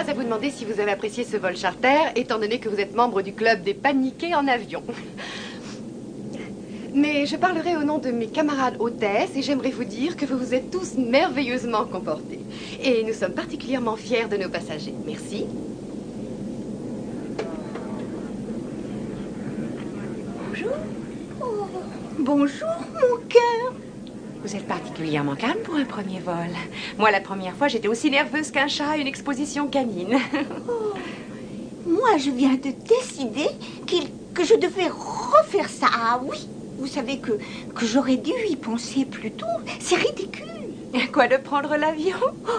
pas à vous demander si vous avez apprécié ce vol charter, étant donné que vous êtes membre du club des paniqués en avion. Mais je parlerai au nom de mes camarades hôtesses et j'aimerais vous dire que vous vous êtes tous merveilleusement comportés. Et nous sommes particulièrement fiers de nos passagers. Merci. Bonjour. Oh, bonjour, mon cœur. Vous êtes particulièrement calme pour un premier vol. Moi, la première fois, j'étais aussi nerveuse qu'un chat à une exposition canine. Oh, moi, je viens de décider que je devais refaire ça. Ah oui, vous savez que j'aurais dû y penser plus tôt. C'est ridicule. Quoi, de prendre l'avion?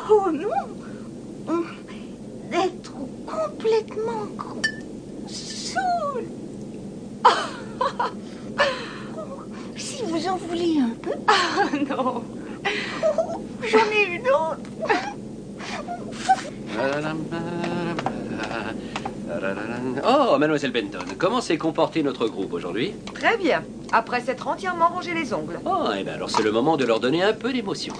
Oh non. D'être complètement saoul. Si vous en voulez un peu. Ah non. J'en ai une autre. Oh, mademoiselle Benton, comment s'est comporté notre groupe aujourd'hui? Très bien, après s'être entièrement rongé les ongles. Oh, eh bien alors c'est le moment de leur donner un peu d'émotion.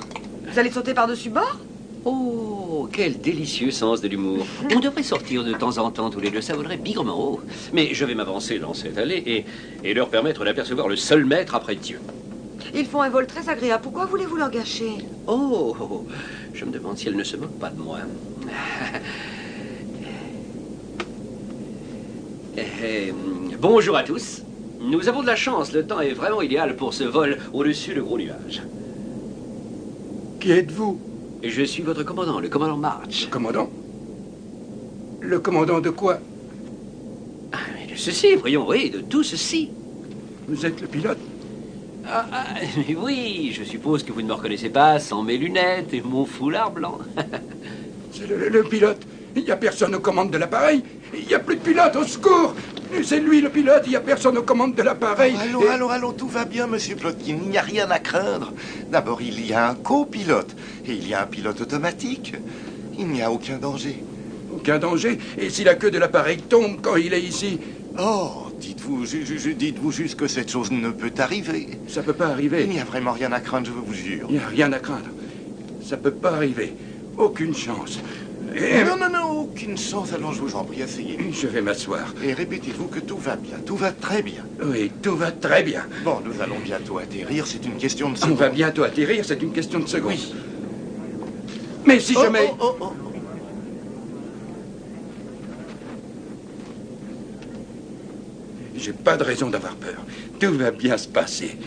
Vous allez sauter par-dessus bord? Oh, quel délicieux sens de l'humour. On devrait sortir de temps en temps tous les deux, ça vaudrait bigrement haut. Mais je vais m'avancer dans cette allée et leur permettre d'apercevoir le seul maître après Dieu. Ils font un vol très agréable, pourquoi voulez-vous leur gâcher? Oh, je me demande si elle ne se moque pas de moi. Bonjour à tous. Nous avons de la chance, le temps est vraiment idéal pour ce vol au-dessus de gros nuages. Qui êtes-vous? Je suis votre commandant, le commandant March. Le commandant? Le commandant de quoi? Ah, mais de ceci, voyons, oui, de tout ceci. Vous êtes le pilote? Oui, je suppose que vous ne me reconnaissez pas sans mes lunettes et mon foulard blanc. C'est le pilote. Il n'y a personne aux commandes de l'appareil. Il n'y a plus de pilote, au secours! C'est lui le pilote, il n'y a personne aux commandes de l'appareil. Allons, tout va bien, monsieur Plotkin, il n'y a rien à craindre. D'abord, il y a un copilote, et il y a un pilote automatique. Il n'y a aucun danger. Aucun danger? Et si la queue de l'appareil tombe quand il est ici? Oh, dites-vous juste que cette chose ne peut arriver. Ça peut pas arriver. Il n'y a vraiment rien à craindre, je vous jure. Il n'y a rien à craindre. Ça peut pas arriver. Aucune chance. Non, aucune chance, allons, je vous en prie, asseyez. Je vais m'asseoir. Et répétez-vous que tout va bien, tout va très bien. Oui, tout va très bien. Bon, nous allons bientôt atterrir, c'est une question de secondes. On va bientôt atterrir, c'est une question de secondes. Oui. Mais si jamais... Oh. J'ai pas de raison d'avoir peur. Tout va bien se passer.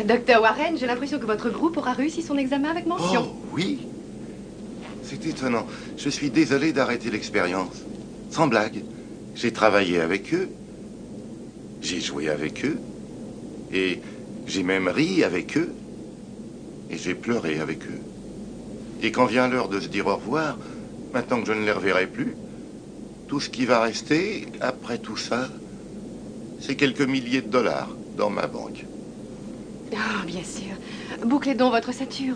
Docteur Warren, j'ai l'impression que votre groupe aura réussi son examen avec mention. Oh, oui. C'est étonnant. Je suis désolé d'arrêter l'expérience. Sans blague. J'ai travaillé avec eux. J'ai joué avec eux. Et j'ai même ri avec eux. Et j'ai pleuré avec eux. Et quand vient l'heure de se dire au revoir, maintenant que je ne les reverrai plus, tout ce qui va rester, après tout ça, c'est quelques milliers de dollars dans ma banque. Ah, bien sûr. Bouclez donc votre ceinture.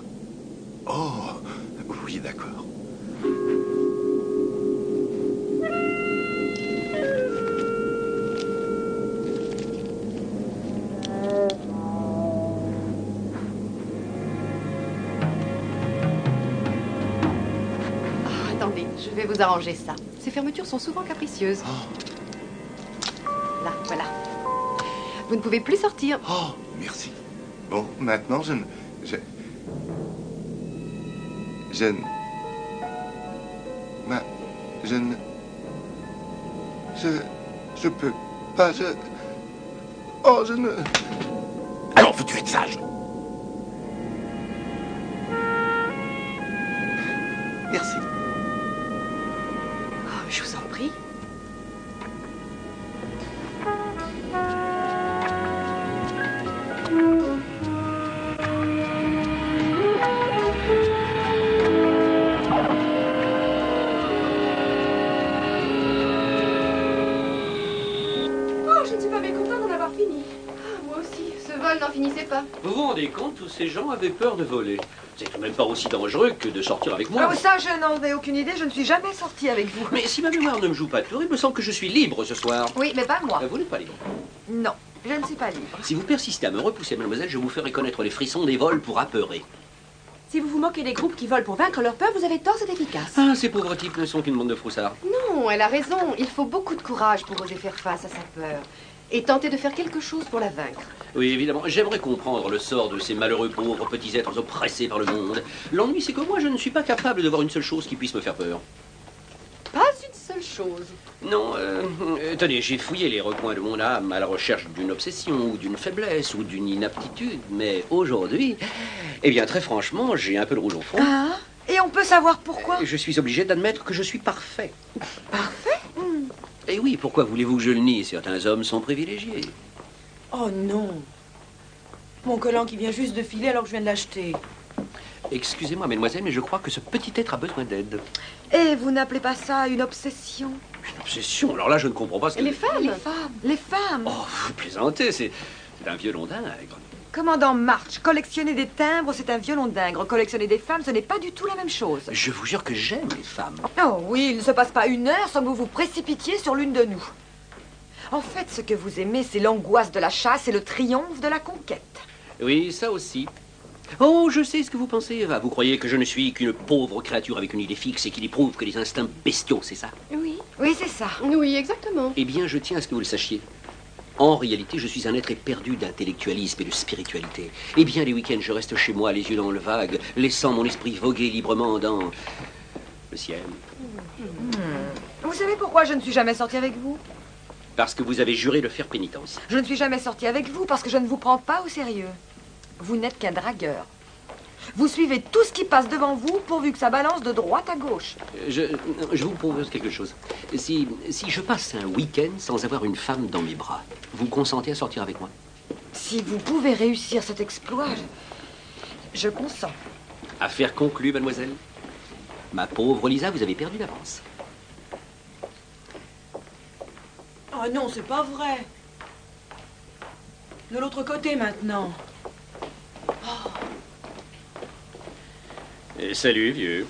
Oh, oui, d'accord. Oh, attendez, je vais vous arranger ça. Ces fermetures sont souvent capricieuses. Là, voilà. Vous ne pouvez plus sortir. Oh, merci. Bon, maintenant, je peux pas, oh, je ne... Alors, veux-tu être sage? Merci. Oh, je vous en prie. N'en finissez pas. Vous vous rendez compte, tous ces gens avaient peur de voler. C'est quand même pas aussi dangereux que de sortir avec moi. Ah, ça, je n'en ai aucune idée, je ne suis jamais sortie avec vous. Mais si ma mémoire ne me joue pas de tour, il me semble que je suis libre ce soir. Oui, mais pas moi. Vous n'êtes pas libre. Non, je ne suis pas libre. Si vous persistez à me repousser, mademoiselle, je vous ferai connaître les frissons des vols pour apeurer. Si vous vous moquez des groupes qui volent pour vaincre leur peur, vous avez tort, c'est efficace. Ah, ces pauvres types ne sont qu'une bande de froussards. Non, elle a raison. Il faut beaucoup de courage pour oser faire face à sa peur. Et tenter de faire quelque chose pour la vaincre. Oui, évidemment. J'aimerais comprendre le sort de ces malheureux pauvres petits êtres oppressés par le monde. L'ennui, c'est que moi, je ne suis pas capable de voir une seule chose qui puisse me faire peur. Pas une seule chose. Non, tenez, j'ai fouillé les recoins de mon âme à la recherche d'une obsession, ou d'une faiblesse, ou d'une inaptitude. Mais aujourd'hui, eh bien, très franchement, j'ai un peu de rouge au front. Ah, et on peut savoir pourquoi? Je suis obligé d'admettre que je suis parfait. Parfait. Et oui, pourquoi voulez-vous que je le nie? Certains hommes sont privilégiés. Oh non. Mon collant qui vient juste de filer alors que je viens de l'acheter. Excusez-moi, mademoiselle, mais je crois que ce petit être a besoin d'aide. Et vous n'appelez pas ça une obsession? Une obsession? Alors là, je ne comprends pas ce que... Les femmes. Les femmes. Les femmes. Oh, vous plaisantez, c'est un violon d'ingre. Commandant March, collectionner des timbres, c'est un violon d'ingre. Collectionner des femmes, ce n'est pas du tout la même chose. Je vous jure que j'aime les femmes. Oh oui, il ne se passe pas une heure sans que vous vous précipitiez sur l'une de nous. En fait, ce que vous aimez, c'est l'angoisse de la chasse et le triomphe de la conquête. Oui, ça aussi. Oh, je sais ce que vous pensez, Eva. Vous croyez que je ne suis qu'une pauvre créature avec une idée fixe et qui n'éprouve que des instincts bestiaux, c'est ça? Oui. Oui, c'est ça. Oui, exactement. Eh bien, je tiens à ce que vous le sachiez. En réalité, je suis un être éperdu d'intellectualisme et de spiritualité. Eh bien, les week-ends, je reste chez moi, les yeux dans le vague, laissant mon esprit voguer librement dans le ciel. Vous savez pourquoi je ne suis jamais sortie avec vous? Parce que vous avez juré de faire pénitence. Je ne suis jamais sortie avec vous parce que je ne vous prends pas au sérieux. Vous n'êtes qu'un dragueur. Vous suivez tout ce qui passe devant vous pourvu que ça balance de droite à gauche. Je vous propose quelque chose. Si je passe un week-end sans avoir une femme dans mes bras, vous consentez à sortir avec moi? Si vous pouvez réussir cet exploit, je consens. Affaire conclue, mademoiselle. Ma pauvre Lisa, vous avez perdu l'avance. Oh non, c'est pas vrai. De l'autre côté maintenant. Et salut, vieux.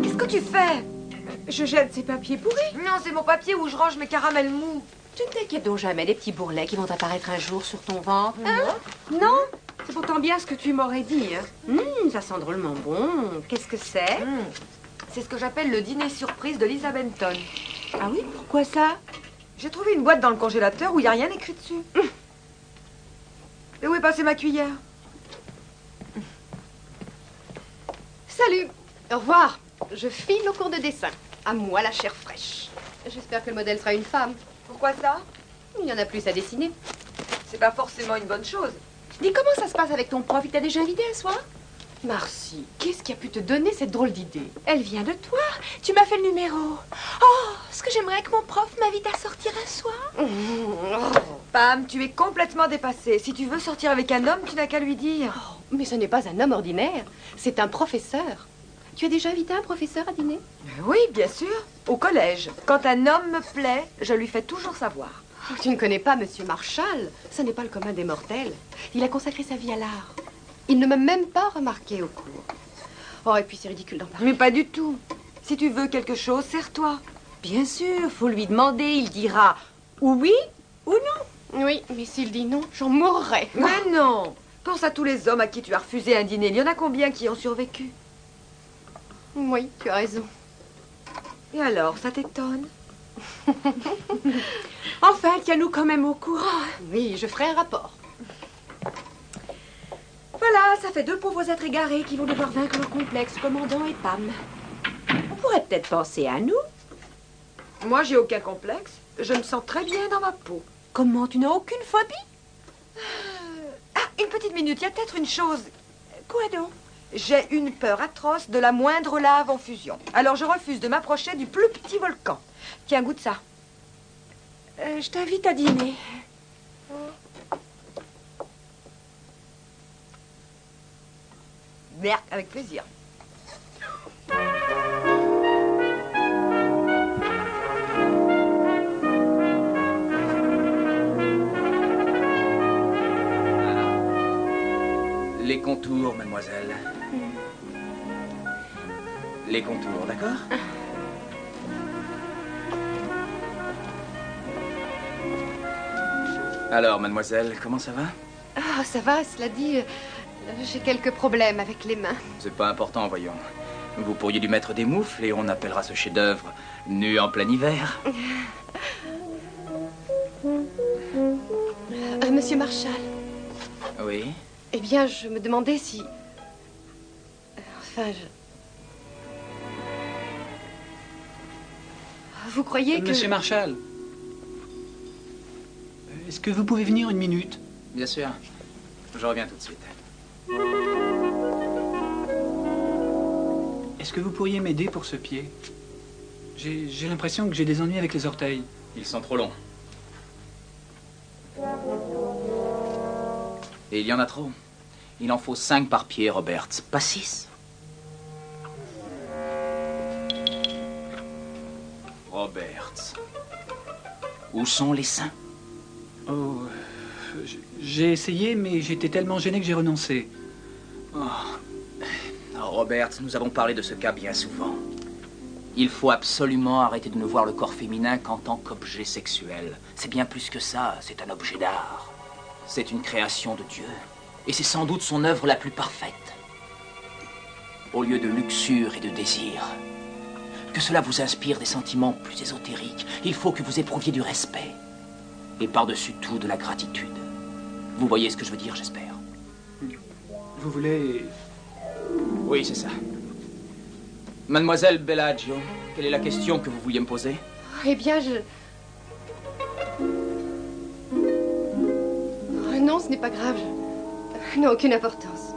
Qu'est-ce que tu fais? Je jette ces papiers pourris. Non, c'est mon papier où je range mes caramels mous. Tu ne t'inquiètes donc jamais des petits bourrelets qui vont apparaître un jour sur ton ventre. Hein? Non? C'est pourtant bien ce que tu m'aurais dit. Hein? Ça sent drôlement bon. Qu'est-ce que c'est? C'est ce que j'appelle le dîner surprise de Lisa Benton. Ah oui, pourquoi ça? J'ai trouvé une boîte dans le congélateur où il n'y a rien écrit dessus. Et où est passée ma cuillère? Salut. Au revoir. Je file au cours de dessin. À moi la chair fraîche. J'espère que le modèle sera une femme. Pourquoi ça? Il y en a plus à dessiner. C'est pas forcément une bonne chose. Dis, comment ça se passe avec ton prof? Il t'a déjà invité un soir? Marcy, qu'est-ce qui a pu te donner cette drôle d'idée? Elle vient de toi. Tu m'as fait le numéro. Oh, ce que j'aimerais que mon prof m'invite à sortir un soir. Pam, tu es complètement dépassée. Si tu veux sortir avec un homme, tu n'as qu'à lui dire. Oh, mais ce n'est pas un homme ordinaire. C'est un professeur. Tu as déjà invité un professeur à dîner? Oui, bien sûr. Au collège. Quand un homme me plaît, je lui fais toujours savoir. Oh, tu ne connais pas Monsieur Marshall. Ce n'est pas le commun des mortels. Il a consacré sa vie à l'art. Il ne m'a même pas remarqué au cours. Oh, et puis c'est ridicule d'en parler. Mais pas du tout. Si tu veux quelque chose, serre-toi. Bien sûr, faut lui demander. Il dira oui ou non. Oui, mais s'il dit non, j'en mourrai. Mais non. Pense à tous les hommes à qui tu as refusé un dîner. Il y en a combien qui ont survécu? Oui, tu as raison. Et alors, ça t'étonne? Enfin, tiens-nous quand même au courant. Oui, je ferai un rapport. Voilà, ça fait deux pauvres êtres égarés qui vont devoir vaincre leur complexe, commandant et Pam. On pourrait peut-être penser à nous. Moi, j'ai aucun complexe. Je me sens très bien dans ma peau. Comment, tu n'as aucune phobie? Ah, une petite minute, il y a peut-être une chose. Quoi donc? J'ai une peur atroce de la moindre lave en fusion. Alors je refuse de m'approcher du plus petit volcan. Tiens, goûte ça. Je t'invite à dîner. Merde, avec plaisir. Les contours, mademoiselle. Les contours, d'accord? Alors, mademoiselle, comment ça va? Ah, ça va, cela dit, j'ai quelques problèmes avec les mains. C'est pas important, voyons. Vous pourriez lui mettre des moufles et on appellera ce chef-d'œuvre Nu en plein hiver. Monsieur Marshall. Oui? Eh bien, je me demandais si... Enfin, Vous croyez que... Monsieur Marshall, est-ce que vous pouvez venir une minute? Bien sûr. Je reviens tout de suite. Est-ce que vous pourriez m'aider pour ce pied? J'ai l'impression que j'ai des ennuis avec les orteils. Ils sont trop longs. Et il y en a trop. Il en faut 5 par pied, Roberts. Pas 6. Roberts. Où sont les seins? Oh, j'ai essayé, mais j'étais tellement gêné que j'ai renoncé. Oh. Roberts, nous avons parlé de ce cas bien souvent. Il faut absolument arrêter de ne voir le corps féminin qu'en tant qu'objet sexuel. C'est bien plus que ça, c'est un objet d'art. C'est une création de Dieu. Et c'est sans doute son œuvre la plus parfaite. Au lieu de luxure et de désir, que cela vous inspire des sentiments plus ésotériques, il faut que vous éprouviez du respect. Et par-dessus tout, de la gratitude. Vous voyez ce que je veux dire, j'espère. Vous voulez... Oui, c'est ça. Mademoiselle Bellagio, quelle est la question que vous vouliez me poser? Eh bien, Oh, non, ce n'est pas grave. Non, aucune importance.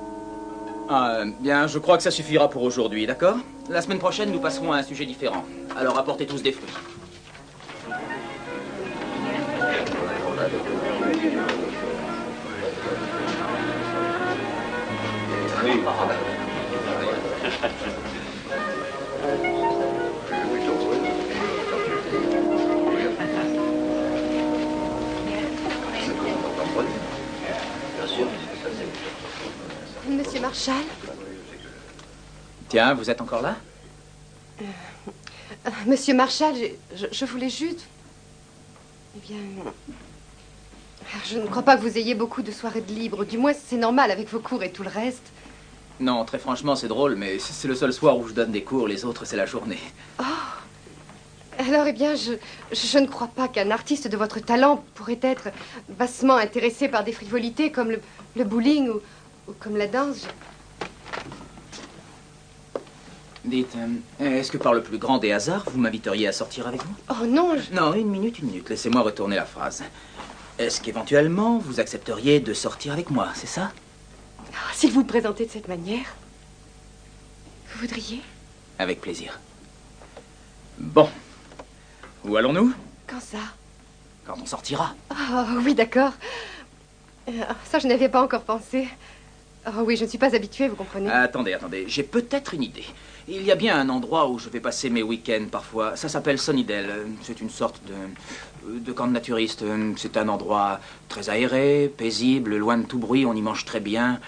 Ah, bien, je crois que ça suffira pour aujourd'hui, d'accord? La semaine prochaine, nous passerons à un sujet différent. Alors, apportez tous des fruits. Monsieur Marshall? Tiens, vous êtes encore là? Monsieur Marshall, je voulais juste... Eh bien... Je ne crois pas que vous ayez beaucoup de soirées de libre. Du moins, c'est normal avec vos cours et tout le reste. Non, très franchement, c'est drôle, mais c'est le seul soir où je donne des cours. Les autres, c'est la journée. Oh! Alors, eh bien, je ne crois pas qu'un artiste de votre talent pourrait être bassement intéressé par des frivolités comme le bowling ou comme la danse. Dites, est-ce que par le plus grand des hasards, vous m'inviteriez à sortir avec vous? Oh non, Non, une minute. Laissez-moi retourner la phrase. Est-ce qu'éventuellement, vous accepteriez de sortir avec moi, c'est ça? Oh, s'il vous présentez de cette manière, vous voudriez? Avec plaisir. Bon. Où allons-nous? Quand ça? Quand on sortira. Oh, oui, d'accord. Ça, je n'avais pas encore pensé. Oh oui, je ne suis pas habituée, vous comprenez? Attendez. J'ai peut-être une idée. Il y a bien un endroit où je vais passer mes week-ends parfois. Ça s'appelle Sunnydale. C'est une sorte de camp de naturistes. C'est un endroit très aéré, paisible, loin de tout bruit. On y mange très bien.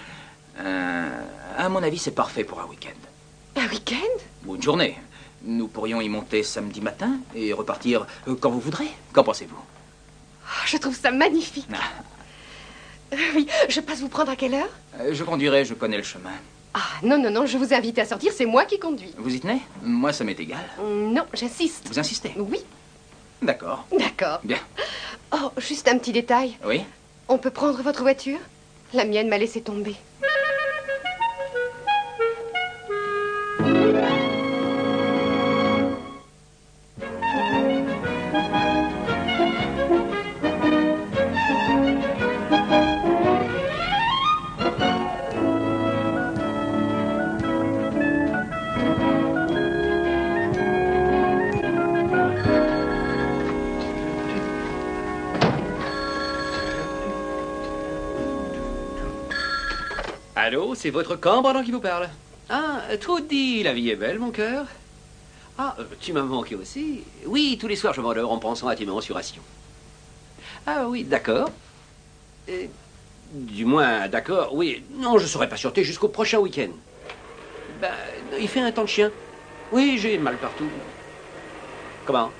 À mon avis, c'est parfait pour un week-end. Un week-end? Ou une journée. Nous pourrions y monter samedi matin et repartir quand vous voudrez. Qu'en pensez-vous? Oh, je trouve ça magnifique. Oui, je passe vous prendre à quelle heure? Je conduirai, je connais le chemin. Ah, non, je vous ai invité à sortir, c'est moi qui conduis. Vous y tenez? Moi, ça m'est égal. Non, j'insiste. Vous insistez? Oui. D'accord. D'accord. Bien. Oh, juste un petit détail. Oui? On peut prendre votre voiture? La mienne m'a laissé tomber. Allô, c'est votre camp, Brandon, qui vous parle? Ah, Trudy, la vie est belle, mon cœur. Ah, tu m'as manqué aussi. Oui, tous les soirs, je m'endors en pensant à tes mensuration. Ah oui, d'accord. Du moins, d'accord, oui. Non, je serai patienté jusqu'au prochain week-end. Ben, il fait un temps de chien. Oui, j'ai mal partout. Comment?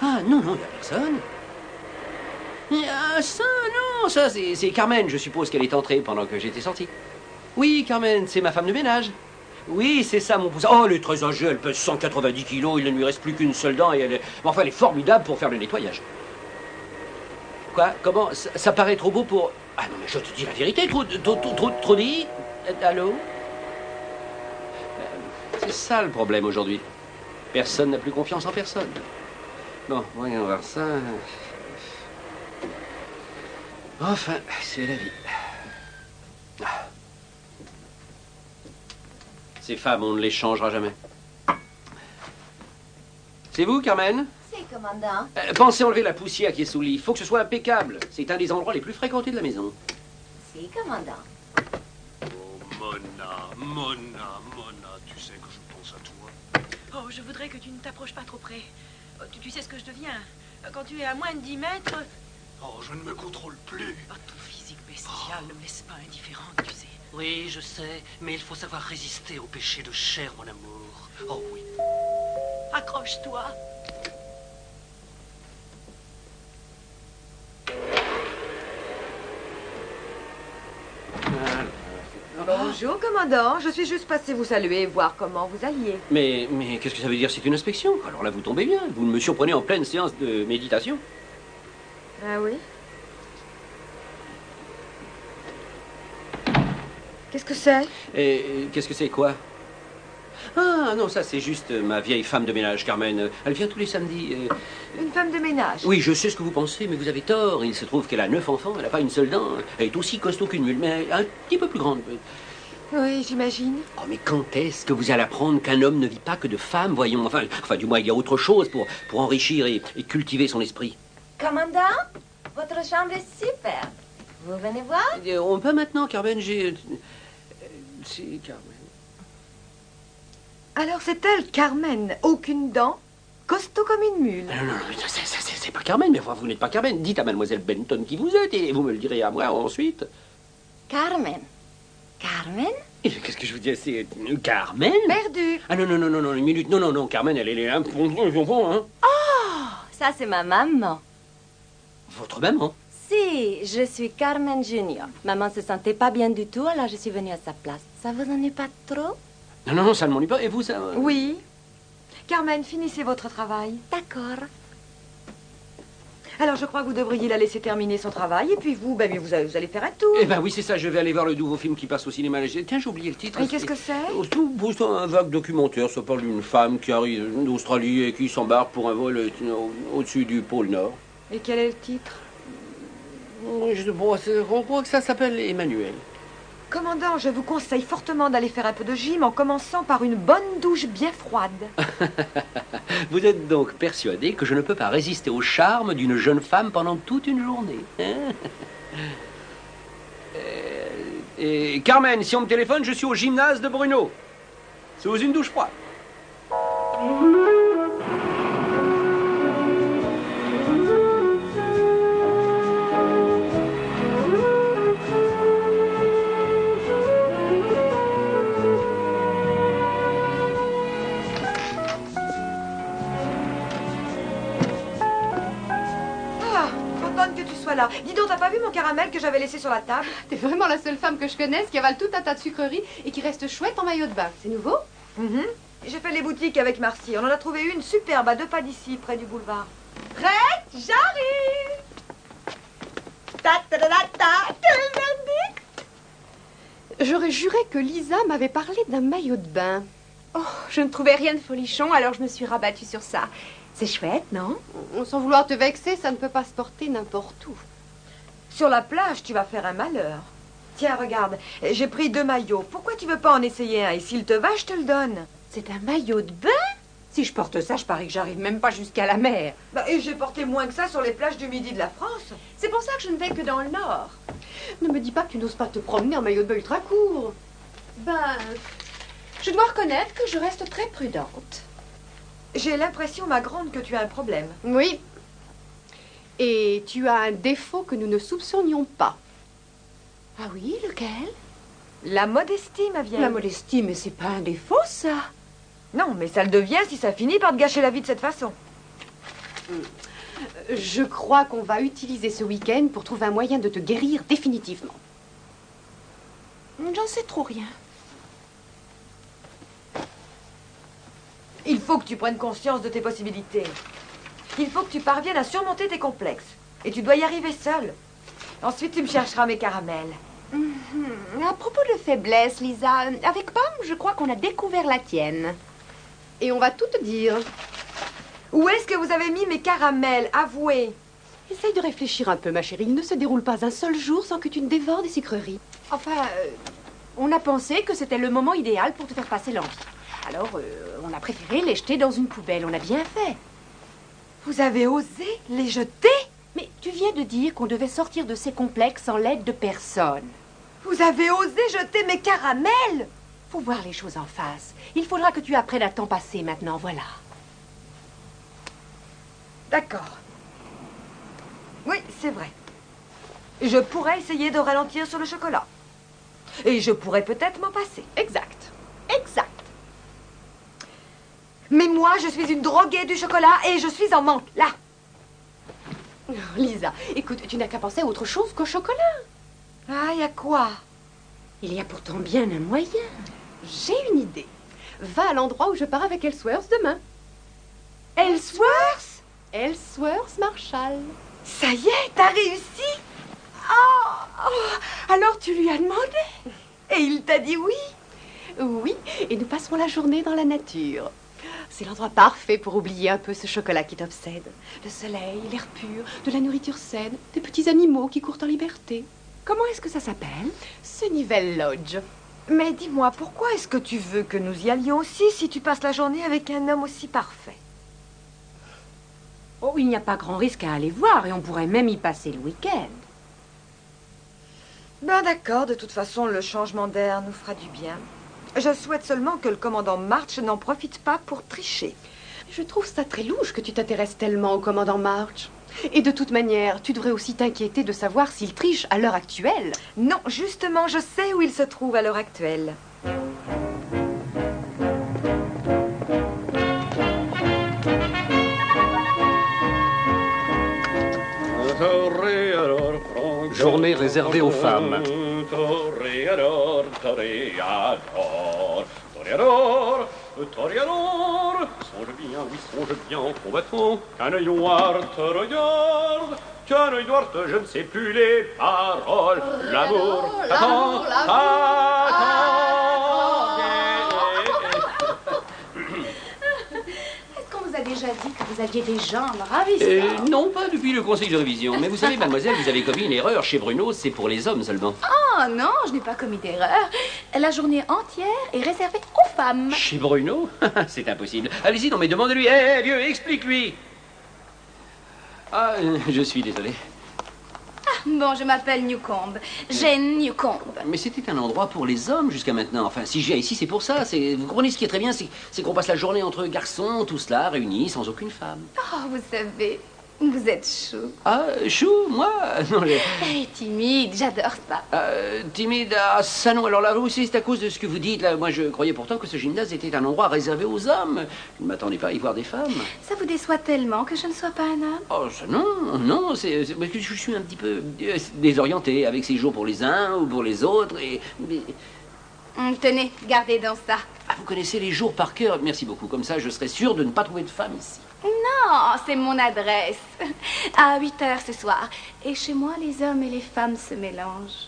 Ah, non, non, il n'y a personne. Ah, ça, non, ça, c'est Carmen. Je suppose qu'elle est entrée pendant que j'étais sorti. Oui, Carmen, c'est ma femme de ménage. Oui, c'est ça, mon pouce. Oh, elle est très âgée, elle pèse 190 kilos, il ne lui reste plus qu'une seule dent et elle est... Enfin, elle est formidable pour faire le nettoyage. Quoi? Comment? Ça paraît trop beau pour... Ah non, mais je te dis la vérité, trop dit. Allô? C'est ça le problème aujourd'hui. Personne n'a plus confiance en personne. Bon, voyons voir ça. Enfin, c'est la vie. Ces femmes, on ne les changera jamais. C'est vous, Carmen? C'est, commandant. Pensez enlever la poussière qui est sous le lit. Il faut que ce soit impeccable. C'est un des endroits les plus fréquentés de la maison. C'est, commandant. Oh, Mona, tu sais que je pense à toi. Oh, je voudrais que tu ne t'approches pas trop près. Oh, tu sais ce que je deviens. Quand tu es à moins de 10 mètres... Oh, je ne me contrôle plus. Oh, ton physique bestial ne me laisse pas indifférente, tu sais. Oui, je sais, mais il faut savoir résister au péché de chair, mon amour. Oh oui. Accroche-toi. Bonjour, commandant. Je suis juste passé vous saluer et voir comment vous alliez. Mais qu'est-ce que ça veut dire? C'est une inspection. Alors là, vous tombez bien. Vous me surprenez en pleine séance de méditation. Ah oui? Qu'est-ce que c'est? Et qu'est-ce que c'est, quoi? Ah, non, ça, c'est juste ma vieille femme de ménage, Carmen. Elle vient tous les samedis. Une femme de ménage? Oui, je sais ce que vous pensez, mais vous avez tort. Il se trouve qu'elle a 9 enfants, elle n'a pas une seule dent. Elle est aussi costaud qu'une mule, mais un petit peu plus grande. Oui, j'imagine. Oh, mais quand est-ce que vous allez apprendre qu'un homme ne vit pas que de femmes, voyons? Enfin, du moins, il y a autre chose pour enrichir et cultiver son esprit. Commandant, votre chambre est superbe. Vous venez voir? On peut maintenant, Carmen, c'est Carmen. Alors c'est elle, Carmen. Aucune dent, costaud comme une mule. Non, c'est pas Carmen, mais vous n'êtes pas Carmen. Dites à mademoiselle Benton qui vous êtes et vous me le direz à moi ensuite. Carmen. Carmen? Qu'est-ce que je vous dis? C'est Carmen? Perdu. Ah non, une minute. Non, Carmen, elle est un hein. Oh, ça c'est ma maman. Votre maman? Si, je suis Carmen Junior. Maman se sentait pas bien du tout, alors je suis venue à sa place. Ça vous ennuie pas trop? Non, ça ne m'ennuie pas. Et vous, ça... Oui. Carmen, finissez votre travail. D'accord. Alors, je crois que vous devriez la laisser terminer son travail, et puis vous allez faire un tour. Eh ben oui, c'est ça. Je vais aller voir le nouveau film qui passe au cinéma. Tiens, j'ai oublié le titre. Et qu'est-ce que c'est? C'est un vague documentaire. Ça parle d'une femme qui arrive d'Australie et qui s'embarque pour un vol au-dessus du pôle Nord. Et quel est le titre? Je crois que ça s'appelle Emmanuel. Commandant, je vous conseille fortement d'aller faire un peu de gym en commençant par une bonne douche bien froide. Vous êtes donc persuadé que je ne peux pas résister au charme d'une jeune femme pendant toute une journée, hein? Et Carmen, si on me téléphone, je suis au gymnase de Bruno. Sous une douche froide. Que tu sois là. Dis donc, t'as pas vu mon caramel que j'avais laissé sur la table? T'es vraiment la seule femme que je connaisse qui avale tout un tas de sucreries et qui reste chouette en maillot de bain. C'est nouveau? J'ai fait les boutiques avec Marcy. On en a trouvé une superbe à 2 pas d'ici, près du boulevard. Prête? J'arrive! Ta-ta-ta-ta! Quel verdict! J'aurais juré que Lisa m'avait parlé d'un maillot de bain. Oh, je ne trouvais rien de folichon, alors je me suis rabattue sur ça. C'est chouette, non? Sans vouloir te vexer, ça ne peut pas se porter n'importe où. Sur la plage, tu vas faire un malheur. Tiens, regarde, j'ai pris 2 maillots. Pourquoi tu veux pas en essayer un? Et s'il te va, je te le donne. C'est un maillot de bain? Si je porte ça, je parie que j'arrive même pas jusqu'à la mer. Et j'ai porté moins que ça sur les plages du midi de la France. C'est pour ça que je ne vais que dans le nord. Ne me dis pas que tu n'oses pas te promener en maillot de bain ultra court. Ben, je dois reconnaître que je reste très prudente. J'ai l'impression, ma grande, que tu as un problème. Oui. Et tu as un défaut que nous ne soupçonnions pas. Ah oui, lequel? La modestie, ma vieille. La modestie, mais c'est pas un défaut, ça. Non, mais ça le devient si ça finit par te gâcher la vie de cette façon. Je crois qu'on va utiliser ce week-end pour trouver un moyen de te guérir définitivement. J'en sais trop rien. Il faut que tu prennes conscience de tes possibilités. Il faut que tu parviennes à surmonter tes complexes. Et tu dois y arriver seule. Ensuite, tu me chercheras mes caramels. À propos de faiblesse, Lisa, avec Pam, je crois qu'on a découvert la tienne. Et on va tout te dire. Où est-ce que vous avez mis mes caramels? Avouez. Essaye de réfléchir un peu, ma chérie. Il ne se déroule pas un seul jour sans que tu ne dévores des sucreries. Enfin, on a pensé que c'était le moment idéal pour te faire passer l'envie. Alors, on a préféré les jeter dans une poubelle. On a bien fait. Vous avez osé les jeter? Mais tu viens de dire qu'on devait sortir de ces complexes sans l'aide de personne. Vous avez osé jeter mes caramels? Faut voir les choses en face. Il faudra que tu apprennes à t'en passer maintenant, voilà. D'accord. Oui, c'est vrai. Je pourrais essayer de ralentir sur le chocolat. Et je pourrais peut-être m'en passer. Exact. Exact. Mais moi, je suis une droguée du chocolat et je suis en manque, là. Oh, Lisa, écoute, tu n'as qu'à penser à autre chose qu'au chocolat. Ah, y a quoi? Il y a pourtant bien un moyen. J'ai une idée. Va à l'endroit où je pars avec Ellsworth demain. Ellsworth? Ellsworth Marshall. Ça y est, t'as réussi? Oh, alors tu lui as demandé? Et il t'a dit oui? Oui, et nous passerons la journée dans la nature. C'est l'endroit parfait pour oublier un peu ce chocolat qui t'obsède. Le soleil, l'air pur, de la nourriture saine, des petits animaux qui courent en liberté. Comment est-ce que ça s'appelle? Sunnyvale Lodge. Mais dis-moi, pourquoi est-ce que tu veux que nous y allions aussi si tu passes la journée avec un homme aussi parfait? Oh, il n'y a pas grand risque à aller voir et on pourrait même y passer le week-end. Ben d'accord, de toute façon, le changement d'air nous fera du bien. Je souhaite seulement que le commandant March n'en profite pas pour tricher. Je trouve ça très louche que tu t'intéresses tellement au commandant March. Et de toute manière, tu devrais aussi t'inquiéter de savoir s'il triche à l'heure actuelle. Non, justement, je sais où il se trouve à l'heure actuelle. Journée réservée aux femmes. Toréador, songe bien, combattant, qu'un œil noir te regarde, qu'un œil noir te, je ne sais plus les paroles, l'amour t'attend, Est-ce qu'on vous a déjà dit que vous aviez des jambes ravissantes? Non, pas depuis le conseil de révision. Mais vous savez, mademoiselle, vous avez commis une erreur. Chez Bruno, c'est pour les hommes seulement. Oh non, je n'ai pas commis d'erreur. La journée entière est réservée aux femmes. Chez Bruno? C'est impossible. Allez-y, non mais demandez-lui. Hé, vieux, explique-lui. Ah, je suis désolé. Ah, bon, je m'appelle Newcombe. Jane Newcombe. Mais c'était un endroit pour les hommes jusqu'à maintenant. Enfin, si je viens ici, c'est pour ça. Vous comprenez ce qui est très bien, c'est qu'on passe la journée entre garçons, tous là, réunis, sans aucune femme. Oh, vous savez, vous êtes chou. Ah, chou, moi? Non, Timide, j'adore ça. Timide, ah, ça non. Alors là aussi, c'est à cause de ce que vous dites. Là, moi, je croyais pourtant que ce gymnase était un endroit réservé aux hommes. Je ne m'attendais pas à y voir des femmes. Ça vous déçoit tellement que je ne sois pas un homme? Oh, ça, non, c'est parce que je suis un petit peu désorienté avec ces jours pour les uns ou pour les autres. Tenez, gardez dans ça. Ah, vous connaissez les jours par cœur. Merci beaucoup. Comme ça, je serai sûr de ne pas trouver de femme ici. Non, c'est mon adresse. À 8h ce soir. Et chez moi, les hommes et les femmes se mélangent.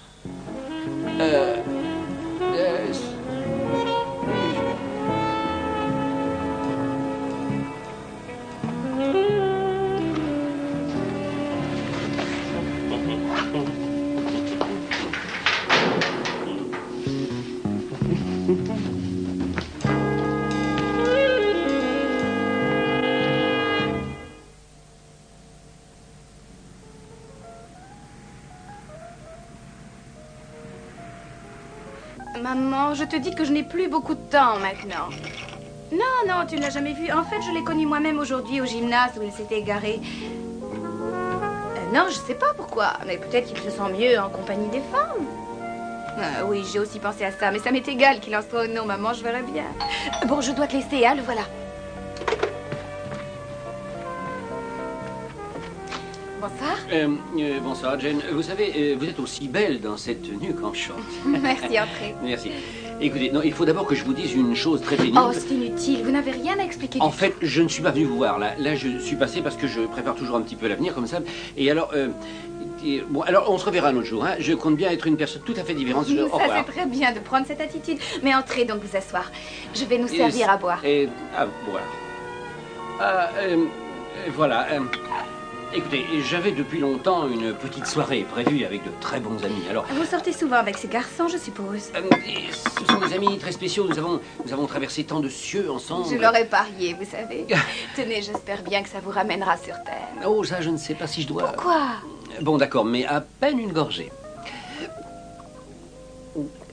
Maman, je te dis que je n'ai plus beaucoup de temps maintenant. Non, tu ne l'as jamais vu. En fait, je l'ai connu moi-même aujourd'hui au gymnase où il s'était égaré. Non, je sais pas pourquoi. Mais peut-être qu'il se sent mieux en compagnie des femmes. Oui, j'ai aussi pensé à ça, mais ça m'est égal qu'il en soit ou non, maman, je verrai bien. Bon, je dois te laisser, hein, le voilà. Bonsoir. Bonsoir, Jane. Vous savez, vous êtes aussi belle dans cette tenue qu'en short. Merci, entrez. Merci. Écoutez, non, il faut d'abord que je vous dise une chose très pénible. Oh, c'est inutile, vous n'avez rien à expliquer. En fait, je ne suis pas venu vous voir, là. Là, je suis passé parce que je prépare toujours un petit peu l'avenir, comme ça. Et alors, bon, alors, on se reverra un autre jour, hein. Je compte bien être une personne tout à fait différente. Au Ça, revoir. c'est très bien de prendre cette attitude. Mais entrez donc vous asseoir. Je vais nous servir à boire. À boire. Voilà. Écoutez, j'avais depuis longtemps une petite soirée prévue avec de très bons amis. Alors, Vous sortez souvent avec ces garçons, je suppose. ce sont des amis très spéciaux. Nous avons traversé tant de cieux ensemble. Je l'aurais parié, vous savez. Tenez, j'espère bien que ça vous ramènera sur Terre. Oh, ça, je ne sais pas si je dois... Pourquoi? Bon, d'accord, mais à peine une gorgée.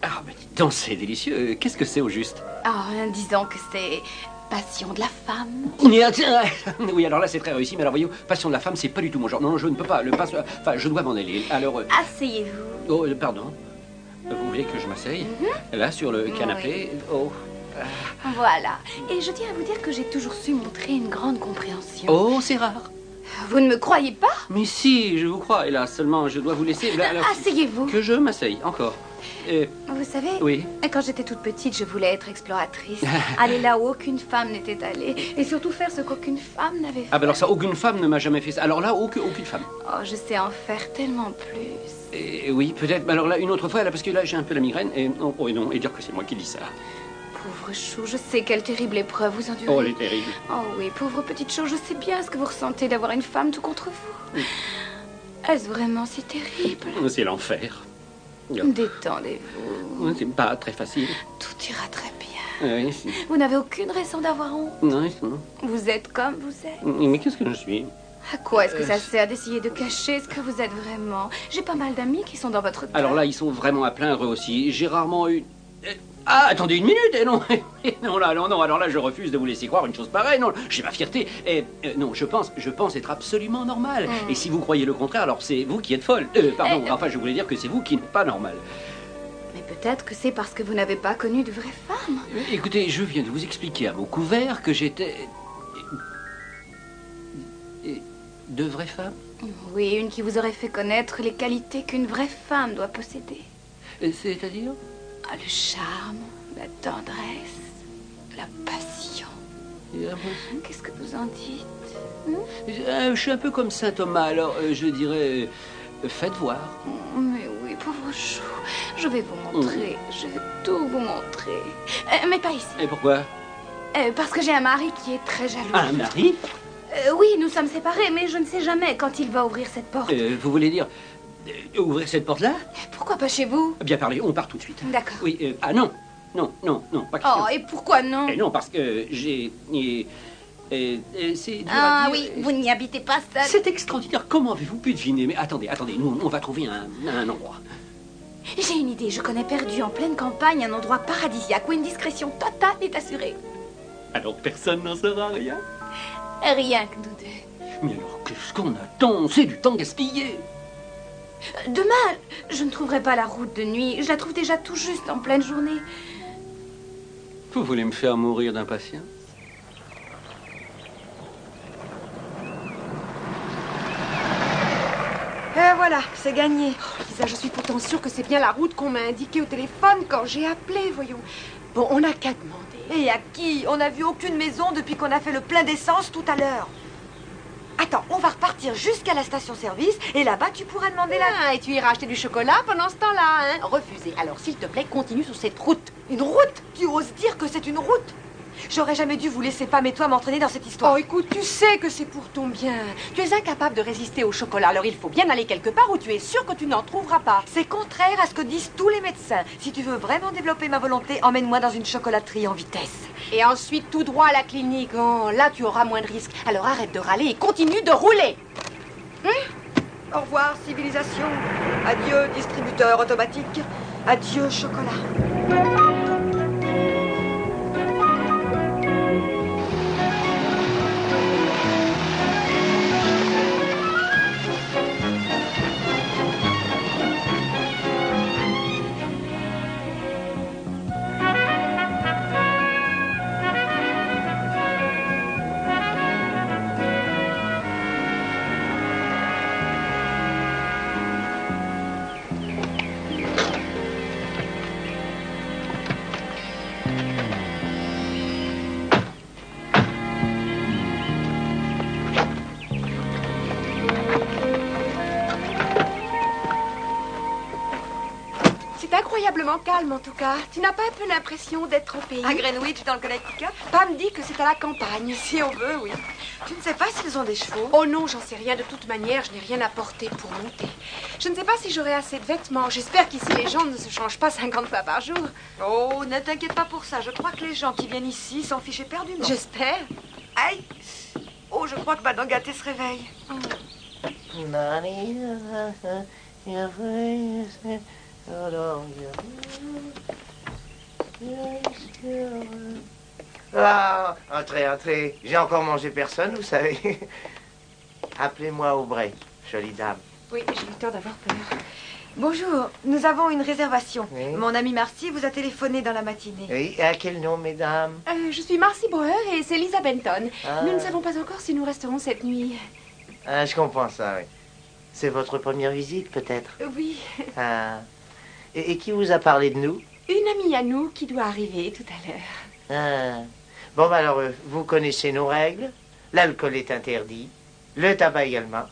Ah, mais dis donc, c'est délicieux. Qu'est-ce que c'est au juste? Disons que c'est... Passion de la femme. Oui, alors là, c'est très réussi. Mais alors, voyez-vous, passion de la femme, c'est pas du tout mon genre. Non, je ne peux pas. Enfin, je dois m'en aller. Alors... Asseyez-vous. Oh, pardon. Vous voulez que je m'asseye? Là, sur le canapé? Oui. Oh. Voilà. Et je tiens à vous dire que j'ai toujours su montrer une grande compréhension. Oh, c'est rare. Vous ne me croyez pas? Mais si, je vous crois. Et là, seulement, je dois vous laisser... Asseyez-vous. Que je m'asseye, encore. Vous savez, oui. Quand j'étais toute petite, je voulais être exploratrice. Aller là où aucune femme n'était allée. Et surtout faire ce qu'aucune femme n'avait fait. Ah, ben alors ça, aucune femme ne m'a jamais fait ça. Alors là, aucune femme. Oh, je sais en faire tellement plus. Oui, peut-être. Alors là, une autre fois, là, parce que là, j'ai un peu la migraine. Et non, et dire que c'est moi qui dis ça. Pauvre chou, je sais quelle terrible épreuve vous endurez. Oh, elle est terrible. Oh oui, pauvre petite chose, je sais bien ce que vous ressentez d'avoir une femme tout contre vous. Oui. Est-ce vraiment si terrible? C'est l'enfer. Détendez-vous. C'est pas très facile. Tout ira très bien. Oui, si. Vous n'avez aucune raison d'avoir honte. Non. Vous êtes comme vous êtes. Mais qu'est-ce que je suis? À quoi est-ce que ça sert d'essayer de cacher ce que vous êtes vraiment? J'ai pas mal d'amis qui sont dans votre cas. Alors là, ils sont vraiment à plein eux aussi. J'ai rarement eu... Ah, attendez une minute, non, non, alors là, je refuse de vous laisser croire une chose pareille, non, j'ai ma fierté, non, je pense être absolument normal, et si vous croyez le contraire, alors c'est vous qui êtes folle, pardon, enfin, je voulais dire que c'est vous qui n'êtes pas normal. Mais peut-être que c'est parce que vous n'avez pas connu de vraies femmes. Écoutez, je viens de vous expliquer à mots couverts que j'étais... De vraies femmes? Oui, une qui vous aurait fait connaître les qualités qu'une vraie femme doit posséder. C'est-à-dire? Le charme, la tendresse, la passion. Qu'est-ce que vous en dites? Je suis un peu comme saint Thomas, alors je dirais... faites voir. Mais oui, pauvre chou. Je vais vous montrer. Je vais tout vous montrer. Mais pas ici. Et pourquoi? Parce que j'ai un mari qui est très jaloux. Un mari? Oui, nous sommes séparés, mais je ne sais jamais quand il va ouvrir cette porte. Vous voulez dire... ouvrir cette porte-là? Pourquoi pas chez vous? Bien parlé, on part tout de suite. D'accord. Oui, non, pas question. Oh, et pourquoi non? Non, parce que j'ai... c'est dur Ah à dire. oui, vous n'y habitez pas seul. C'est extraordinaire, comment avez-vous pu deviner? Mais attendez, nous, on va trouver un endroit. J'ai une idée, je connais perdu en pleine campagne un endroit paradisiaque où une discrétion totale est assurée. Alors personne n'en saura rien? Rien que nous deux. Mais alors, qu'est-ce qu'on attend? C'est du temps gaspillé. Demain, je ne trouverai pas la route de nuit. Je la trouve déjà tout juste en pleine journée. Vous voulez me faire mourir d'impatience? Et voilà, c'est gagné. Oh, Lisa, je suis pourtant sûre que c'est bien la route qu'on m'a indiquée au téléphone quand j'ai appelé, voyons. Bon, on n'a qu'à demander. Et à qui? On n'a vu aucune maison depuis qu'on a fait le plein d'essence tout à l'heure. Attends, on va repartir jusqu'à la station-service et là-bas, tu pourras demander la... Et tu iras acheter du chocolat pendant ce temps-là, hein? Refusé. Alors, s'il te plaît, continue sur cette route. Une route? Tu oses dire que c'est une route? J'aurais jamais dû vous laisser Pam et toi m'entraîner dans cette histoire. Oh, écoute, tu sais que c'est pour ton bien. Tu es incapable de résister au chocolat, alors il faut bien aller quelque part où tu es sûr que tu n'en trouveras pas. C'est contraire à ce que disent tous les médecins. Si tu veux vraiment développer ma volonté, emmène-moi dans une chocolaterie en vitesse. Et ensuite, tout droit à la clinique. Oh, là, tu auras moins de risques. Alors arrête de râler et continue de rouler. Au revoir, civilisation. Adieu, distributeur automatique. Adieu, chocolat. incroyablement calme en tout cas. Tu n'as pas un peu l'impression d'être au pays? À Greenwich, dans le Connecticut? Pam dit que c'est à la campagne. Si on veut, oui. Tu ne sais pas s'ils ont des chevaux? Oh non, j'en sais rien. De toute manière, je n'ai rien apporté pour monter. Je ne sais pas si j'aurai assez de vêtements. J'espère qu'ici, les gens ne se changent pas 50 fois par jour. Oh, ne t'inquiète pas pour ça. Je crois que les gens qui viennent ici s'en fichent éperdument. J'espère. Aïe! Oh, je crois que Madame Gâté se réveille. Ah, entrez, entrez. J'ai encore mangé personne, vous savez. Appelez-moi Aubray, jolie dame. Oui, j'ai eu tort d'avoir peur. Bonjour, nous avons une réservation. Oui. Mon ami Marcy vous a téléphoné dans la matinée. Oui, et à quel nom, mesdames? Je suis Marcy Bauer et c'est Lisa Benton. Ah. Nous ne savons pas encore si nous resterons cette nuit. Ah, je comprends ça, oui. C'est votre première visite, peut-être? Oui. Ah. Et qui vous a parlé de nous? Une amie à nous qui doit arriver tout à l'heure. Ah. Bon, bah alors, vous connaissez nos règles. L'alcool est interdit, le tabac également,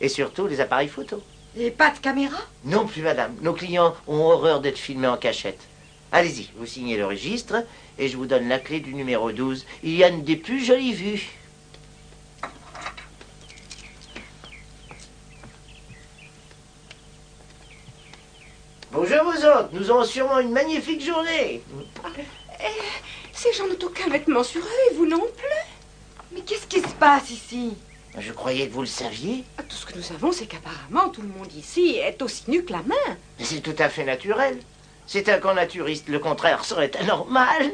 et surtout les appareils photo. Et pas de caméra? Non plus, madame. Nos clients ont horreur d'être filmés en cachette. Allez-y, vous signez le registre, et je vous donne la clé du numéro 12. Il y a une des plus jolies vues. Bonjour vous autres, nous aurons sûrement une magnifique journée. Ces gens n'ont aucun vêtement sur eux et vous non plus. Mais qu'est-ce qui se passe ici? Je croyais que vous le saviez. Tout ce que nous savons, c'est qu'apparemment tout le monde ici est aussi nu que la main. Mais c'est tout à fait naturel. C'est un camp naturiste, le contraire serait anormal.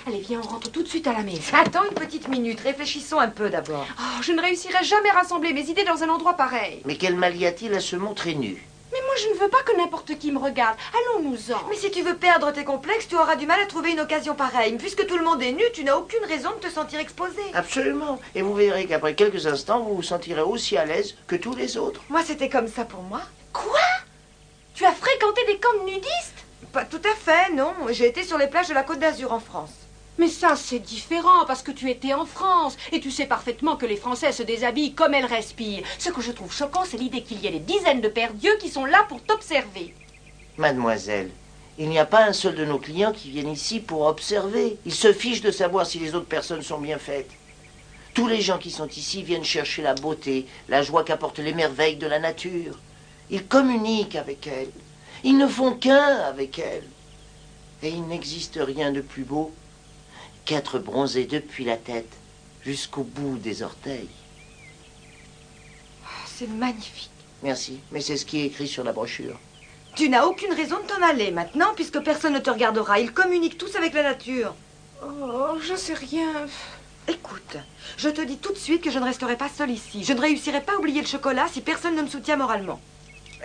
Allez, viens, on rentre tout de suite à la maison. Attends une petite minute, réfléchissons un peu d'abord. Oh, je ne réussirai jamais à rassembler mes idées dans un endroit pareil. Mais quel mal y a-t-il à se montrer nu? Mais moi, je ne veux pas que n'importe qui me regarde. Allons-nous-en. Mais si tu veux perdre tes complexes, tu auras du mal à trouver une occasion pareille. Puisque tout le monde est nu, tu n'as aucune raison de te sentir exposé. Absolument. Et vous verrez qu'après quelques instants, vous vous sentirez aussi à l'aise que tous les autres. Moi, c'était comme ça pour moi. Quoi? Tu as fréquenté des camps de nudistes? Pas tout à fait, non. J'ai été sur les plages de la Côte d'Azur en France. Mais ça, c'est différent parce que tu étais en France. Et tu sais parfaitement que les Français se déshabillent comme elles respirent. Ce que je trouve choquant, c'est l'idée qu'il y ait des dizaines de pères Dieu qui sont là pour t'observer. Mademoiselle, il n'y a pas un seul de nos clients qui viennent ici pour observer. Ils se fichent de savoir si les autres personnes sont bien faites. Tous les gens qui sont ici viennent chercher la beauté, la joie qu'apportent les merveilles de la nature. Ils communiquent avec elle. Ils ne font qu'un avec elle. Et il n'existe rien de plus beau qu'être bronzé depuis la tête jusqu'au bout des orteils. C'est magnifique. Merci, mais c'est ce qui est écrit sur la brochure. Tu n'as aucune raison de t'en aller maintenant, puisque personne ne te regardera. Ils communiquent tous avec la nature. Oh, je sais rien. Écoute, je te dis tout de suite que je ne resterai pas seule ici. Je ne réussirai pas à oublier le chocolat si personne ne me soutient moralement.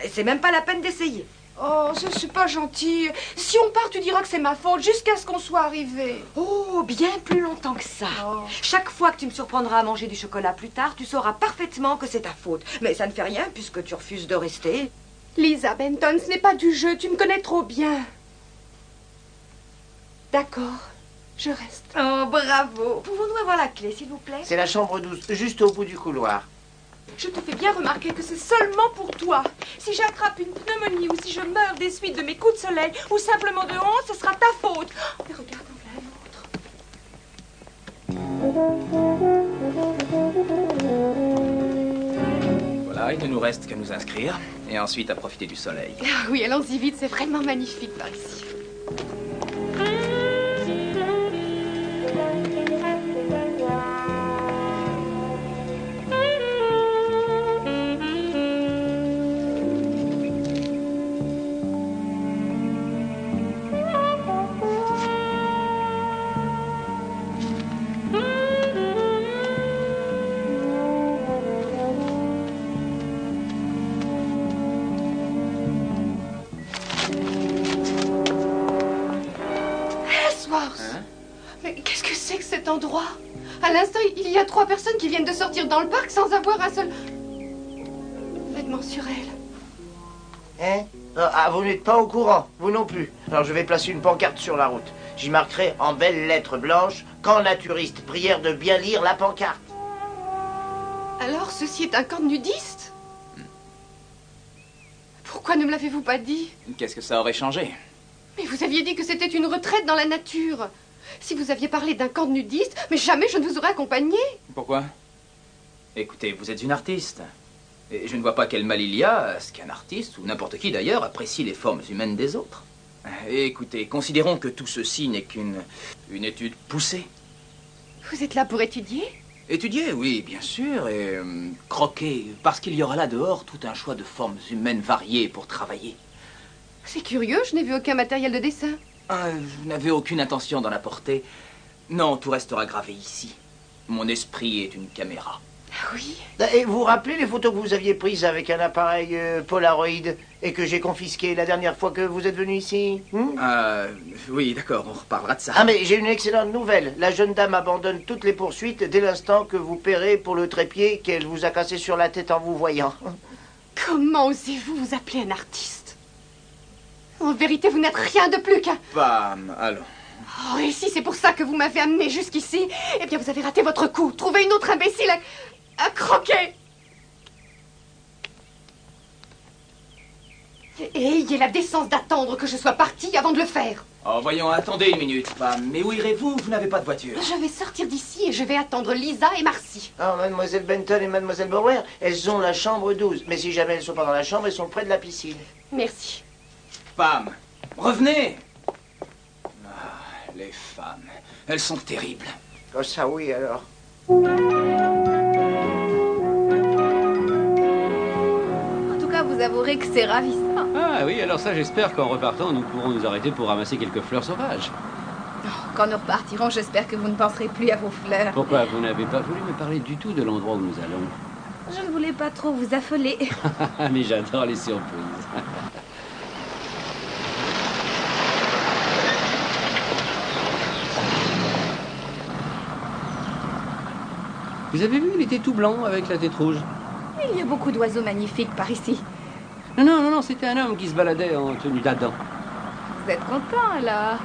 Et c'est même pas la peine d'essayer. Oh, c'est pas gentil. Si on part, tu diras que c'est ma faute jusqu'à ce qu'on soit arrivé. Oh, bien plus longtemps que ça. Oh. Chaque fois que tu me surprendras à manger du chocolat plus tard, tu sauras parfaitement que c'est ta faute. Mais ça ne fait rien puisque tu refuses de rester. Lisa Benton, ce n'est pas du jeu. Tu me connais trop bien. D'accord, je reste. Oh, bravo. Pouvons-nous avoir la clé, s'il vous plaît? C'est la chambre 12, juste au bout du couloir. Je te fais bien remarquer que c'est seulement pour toi. Si j'attrape une pneumonie ou si je meurs des suites de mes coups de soleil ou simplement de honte, ce sera ta faute. Oh, mais regarde, en voilà un autre. Voilà, il ne nous reste qu'à nous inscrire et ensuite à profiter du soleil. Ah oui, allons-y vite, c'est vraiment magnifique par ici. Mais qu'est-ce que c'est que cet endroit? À l'instant, il y a 3 personnes qui viennent de sortir dans le parc sans avoir un seul vêtement sur elles. Hein? Ah, vous n'êtes pas au courant, vous non plus. Alors je vais placer une pancarte sur la route. J'y marquerai en belles lettres blanches « Camp naturiste ». Prière de bien lire la pancarte. Alors, ceci est un camp de nudistes? Pourquoi ne me l'avez-vous pas dit? Qu'est-ce que ça aurait changé? Mais vous aviez dit que c'était une retraite dans la nature. Si vous aviez parlé d'un camp de nudistes, mais jamais je ne vous aurais accompagné. Pourquoi? Écoutez, vous êtes une artiste. Et je ne vois pas quel mal il y a à ce qu'un artiste, ou n'importe qui d'ailleurs, apprécie les formes humaines des autres. Et écoutez, considérons que tout ceci n'est qu'une étude poussée. Vous êtes là pour étudier? Étudier, oui, bien sûr, et croquer, parce qu'il y aura là dehors tout un choix de formes humaines variées pour travailler. C'est curieux, je n'ai vu aucun matériel de dessin. Vous n'avez aucune intention d'en apporter? Non, tout restera gravé ici. Mon esprit est une caméra. Ah oui? Et vous vous rappelez les photos que vous aviez prises avec un appareil Polaroid et que j'ai confisqué la dernière fois que vous êtes venu ici? Oui, d'accord, on reparlera de ça. Ah, mais j'ai une excellente nouvelle. La jeune dame abandonne toutes les poursuites dès l'instant que vous paierez pour le trépied qu'elle vous a cassé sur la tête en vous voyant. Comment osez-vous vous appeler un artiste? En vérité, vous n'êtes rien de plus qu'un... Bam, allons. Oh, et si c'est pour ça que vous m'avez amené jusqu'ici, eh bien, vous avez raté votre coup. Trouvez une autre imbécile à croquer. Et ayez la décence d'attendre que je sois partie avant de le faire. Oh, voyons, attendez une minute, Bam. Mais où irez-vous? Vous n'avez pas de voiture. Je vais sortir d'ici et je vais attendre Lisa et Marcy. Ah, mademoiselle Benton et mademoiselle Bauer, elles ont la chambre 12. Mais si jamais elles ne sont pas dans la chambre, elles sont près de la piscine. Merci. Bam, revenez. Ah, les femmes, elles sont terribles. Oh, ça oui, alors. En tout cas, vous avouerez que c'est ravissant. Ah oui, alors ça, j'espère qu'en repartant, nous pourrons nous arrêter pour ramasser quelques fleurs sauvages. Quand nous repartirons, j'espère que vous ne penserez plus à vos fleurs. Pourquoi vous n'avez pas voulu me parler du tout de l'endroit où nous allons? Je ne voulais pas trop vous affoler. Mais j'adore les surprises. Vous avez vu, il était tout blanc avec la tête rouge. Il y a beaucoup d'oiseaux magnifiques par ici. Non, c'était un homme qui se baladait en tenue d'Adam. Vous êtes content, alors?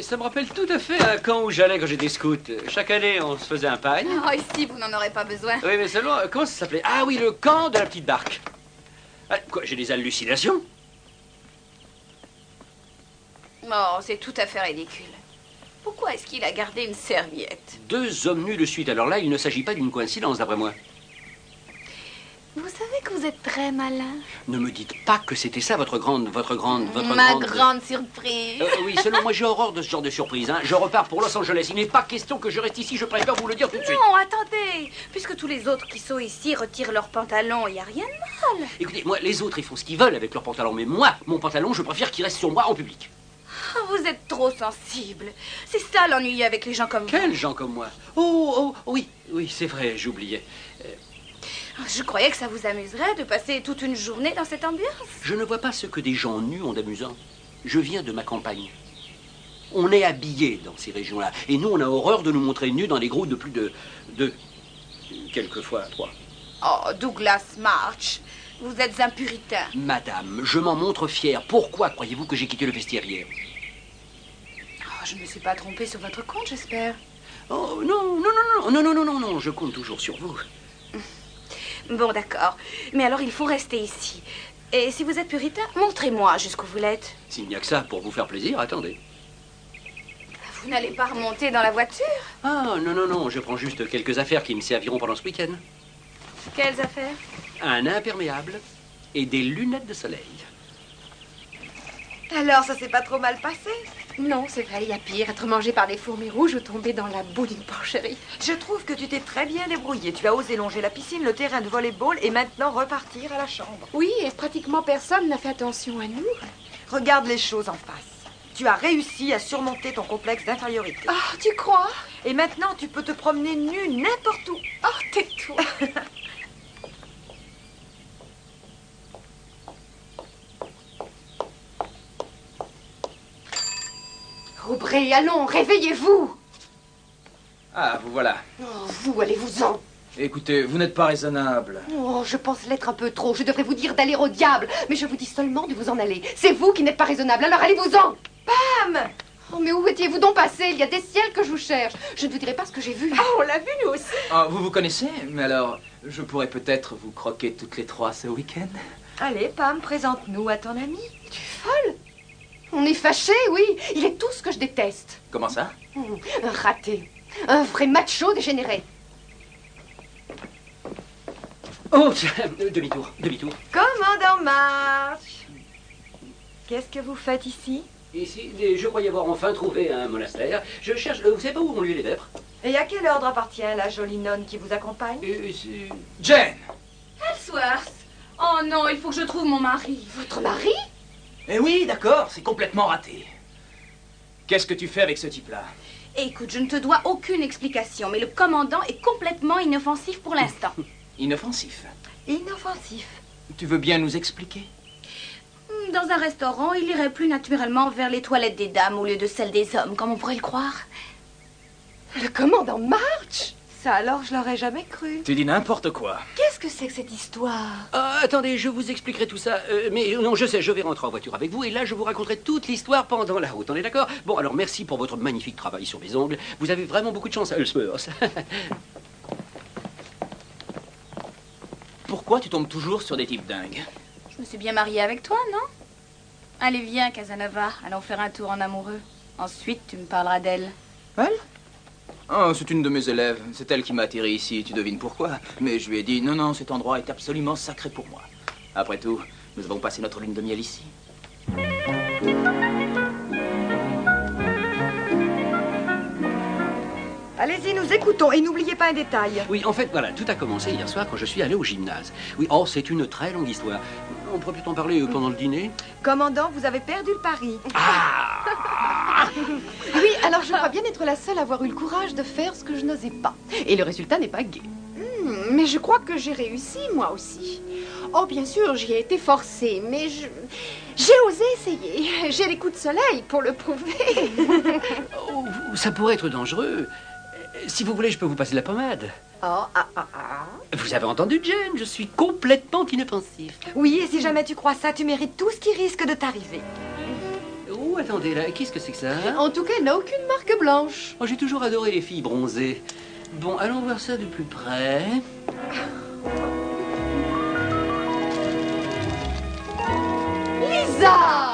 Ça me rappelle tout à fait un camp où j'allais quand j'étais scout. Chaque année, on se faisait un pagne. Oh, ici, vous n'en aurez pas besoin. Oui, mais seulement, comment ça s'appelait? Ah oui, le camp de la petite barque. Ah, quoi, j'ai des hallucinations? Oh, c'est tout à fait ridicule. Pourquoi est-ce qu'il a gardé une serviette? 2 hommes nus de suite. Alors là, il ne s'agit pas d'une coïncidence, d'après moi. Vous savez que vous êtes très malin. Ne me dites pas que c'était ça, votre grande... Ma grande surprise. Oui, seulement moi, j'ai horreur de ce genre de surprise. Hein. Je repars pour Los Angeles. Il n'est pas question que je reste ici. Je préfère vous le dire tout de suite. Non, attendez. Puisque tous les autres qui sont ici retirent leurs pantalons, il n'y a rien de mal. Écoutez, moi, les autres, ils font ce qu'ils veulent avec leurs pantalons. Mais moi, mon pantalon, je préfère qu'il reste sur moi en public. Oh, vous êtes trop sensible. C'est ça l'ennui avec les gens comme vous. Quels gens comme moi? Oh, oui, c'est vrai, j'oubliais. Je croyais que ça vous amuserait de passer toute une journée dans cette ambiance. Je ne vois pas ce que des gens nus ont d'amusant. Je viens de ma campagne. On est habillés dans ces régions-là. Et nous, on a horreur de nous montrer nus dans des groupes de plus de quelquefois 3. Oh, Douglas March, vous êtes un puritain. Madame, je m'en montre fier. Pourquoi croyez-vous que j'ai quitté le vestiaire hier? Oh, je ne me suis pas trompée sur votre compte, j'espère. Oh, non, je compte toujours sur vous. Bon, d'accord. Mais alors, il faut rester ici. Et si vous êtes puritain, montrez-moi jusqu'où vous l'êtes. S'il n'y a que ça pour vous faire plaisir, attendez. Vous n'allez pas remonter dans la voiture? Ah, non, je prends juste quelques affaires qui me serviront pendant ce week-end. Quelles affaires? Un imperméable et des lunettes de soleil. Alors, ça s'est pas trop mal passé? Non, c'est vrai, il y a pire. Être mangé par des fourmis rouges ou tomber dans la boue d'une porcherie. Je trouve que tu t'es très bien débrouillée. Tu as osé longer la piscine, le terrain de volley-ball et maintenant repartir à la chambre. Oui, et pratiquement personne n'a fait attention à nous. Regarde les choses en face. Tu as réussi à surmonter ton complexe d'infériorité. Ah, tu crois? Et maintenant, tu peux te promener nu n'importe où. Oh, tais-toi. Aubrey, allons, réveillez-vous. Ah, vous voilà. Oh, vous, allez-vous-en. Écoutez, vous n'êtes pas raisonnable. Oh, je pense l'être un peu trop. Je devrais vous dire d'aller au diable. Mais je vous dis seulement de vous en aller. C'est vous qui n'êtes pas raisonnable, alors allez-vous-en. Pam! Oh, mais où étiez-vous donc passé? Il y a des ciels que je vous cherche. Je ne vous dirai pas ce que j'ai vu. Oh, on l'a vu, nous aussi. Ah, vous vous connaissez? Mais alors, je pourrais peut-être vous croquer toutes les trois ce week-end. Allez, Pam, présente-nous à ton ami. Tu es folle? On est fâchés, oui. Il est tout ce que je déteste. Comment ça? Un raté. Un vrai macho dégénéré. Oh, demi-tour, demi-tour. Commandant March. Qu'est-ce que vous faites ici? Ici, je croyais avoir enfin trouvé un monastère. Je cherche... vous savez pas où ont lieu les vêpres? Et à quel ordre appartient la jolie nonne qui vous accompagne? Jane! Ellsworth! Oh non, il faut que je trouve mon mari. Votre mari? Eh oui, d'accord, c'est complètement raté. Qu'est-ce que tu fais avec ce type-là? Écoute, je ne te dois aucune explication, mais le commandant est complètement inoffensif pour l'instant. Inoffensif? Inoffensif. Tu veux bien nous expliquer? Dans un restaurant, il irait plus naturellement vers les toilettes des dames au lieu de celles des hommes, comme on pourrait le croire. Le commandant March? Ça alors, je l'aurais jamais cru. Tu dis n'importe quoi. Qu'est-ce que c'est que cette histoire? Attendez, je vous expliquerai tout ça. Mais non, je sais, je vais rentrer en voiture avec vous et là, je vous raconterai toute l'histoire pendant la route. On est d'accord? Bon, alors merci pour votre magnifique travail sur mes ongles. Vous avez vraiment beaucoup de chance à Ellsworth. Pourquoi tu tombes toujours sur des types dingues? Je me suis bien mariée avec toi, non? Allez, viens, Casanova. Allons faire un tour en amoureux. Ensuite, tu me parleras d'elle. Elle? Oh, c'est une de mes élèves. C'est elle qui m'a attiré ici, tu devines pourquoi. Mais je lui ai dit, non, non, cet endroit est absolument sacré pour moi. Après tout, nous avons passé notre lune de miel ici. Allez-y, nous écoutons et n'oubliez pas un détail. Oui, en fait, voilà, tout a commencé hier soir quand je suis allé au gymnase. Oui, oh, c'est une très longue histoire. On pourrait peut-être en parler pendant le dîner. Commandant, vous avez perdu le pari. Oui, alors je crois bien être la seule à avoir eu le courage de faire ce que je n'osais pas. Et le résultat n'est pas gai. Mais je crois que j'ai réussi, moi aussi. Oh, bien sûr, j'y ai été forcée, mais j'ai osé essayer. J'ai les coups de soleil pour le prouver. Oh, ça pourrait être dangereux. Si vous voulez, je peux vous passer de la pommade. Vous avez entendu, Jane? Je suis complètement inoffensif. Oui, et si jamais tu crois ça, tu mérites tout ce qui risque de t'arriver. Oh, attendez, là, qu'est-ce que c'est que ça? En tout cas, elle n'a aucune marque blanche. Oh, j'ai toujours adoré les filles bronzées. Bon, allons voir ça de plus près. Lisa!